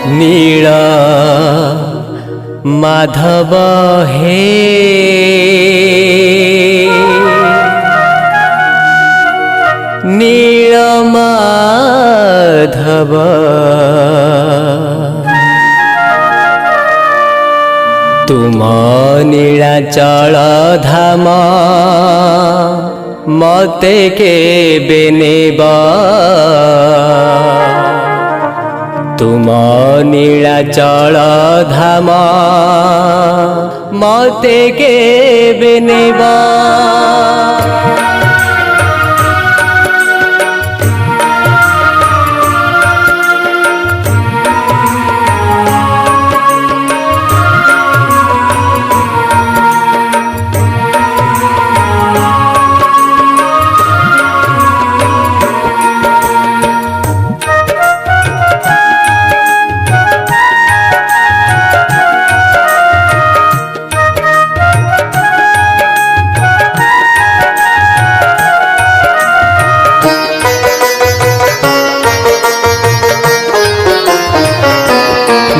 नील माधव हे नील माधव तुम नीलाचल धाम मते केबे नेबा तुम नीलाचल धाम मते केबे नेबा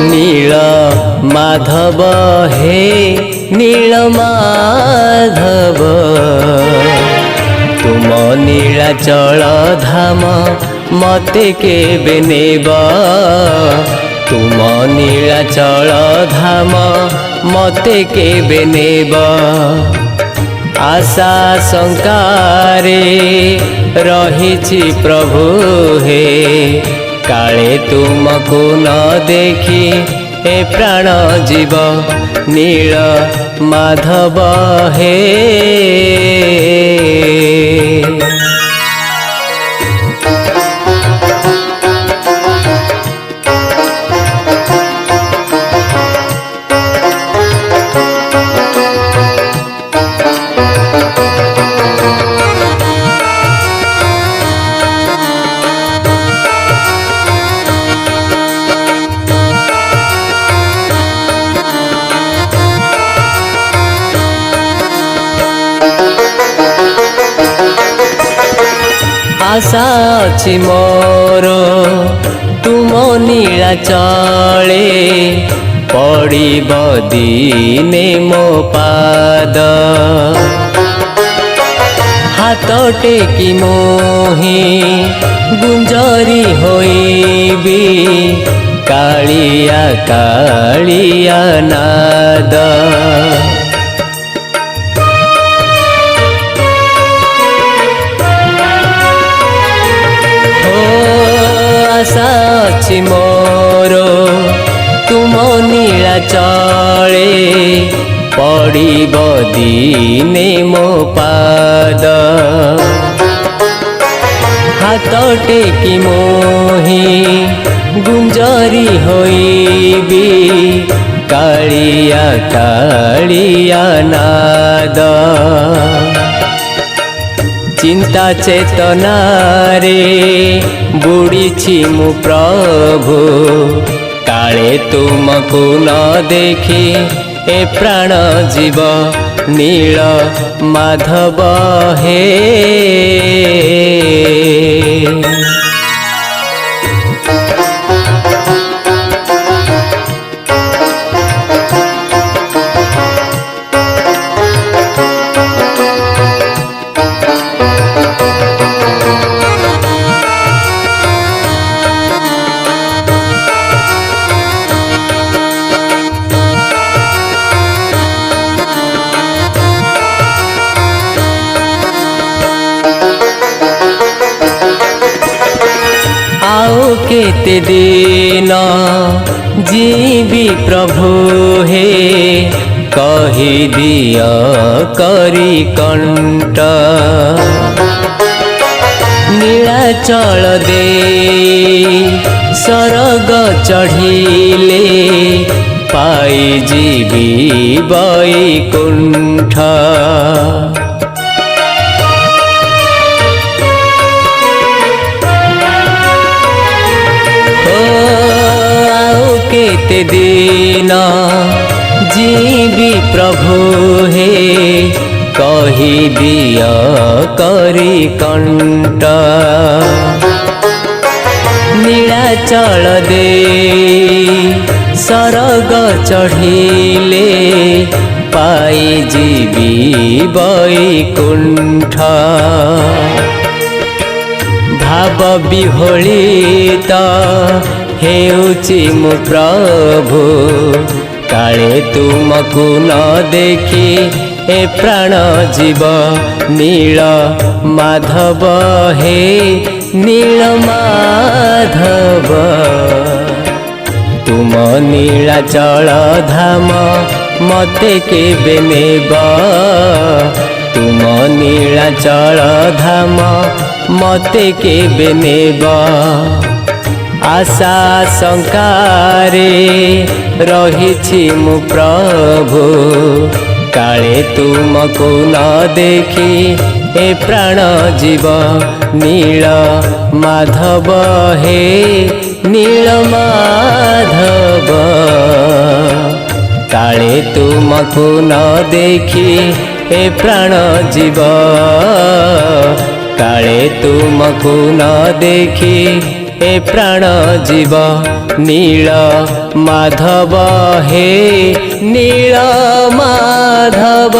नील माधव हे नील माधव तुम नीलाचल धाम मते केबे नेबा तुम नीलाचल धाम मते केबे नेबा आशा शंकारे रहिछि प्रभु हे काले तुमको न देखी ए प्राण जीव नील माधव हे आशा अछि मोर तुम नीलाचले पड़िब दिने मो पाद हाथ टेकी मोहि गुंजरी होइबी कालिया कालिया नाद आशा अछि मोर तुम नीलाचले पड़िब दिने मो पाद हाथ टेकी मोहि गुंजरी होइबी कालिया कालिया नाद चिंता चेतना रे बुड़ीछि मु प्रभु काले तुमको न देखी ए प्राण जीव नील माधव हे केते दिन जीवी प्रभु हे कही दिया करी कंठ नीलाचल दे सरग चढ़िले पाई जीवी बैकुंठ केते दिन जीवी प्रभु हे कही दिया करी कंठ नीलाचल दे सरग चढ़िले पाई जीवी वैकुंठ भाव विहोलित हेउची मु प्रभु काले तुमको न देखी ए प्राण जीव नील माधव हे नील माधव तुम नीलाचल धाम मते केबे नेब तुम नीलाचल धाम मते केबे नेब आशा शंकारे रहिछि मु प्रभु काले तुमको न देखी ए प्राण जीव नील माधव हे नील माधव काले तुमको न देखी ए प्राण जीव काले तुमको न देखी ए प्राण जीव नील माधव हे नील माधव।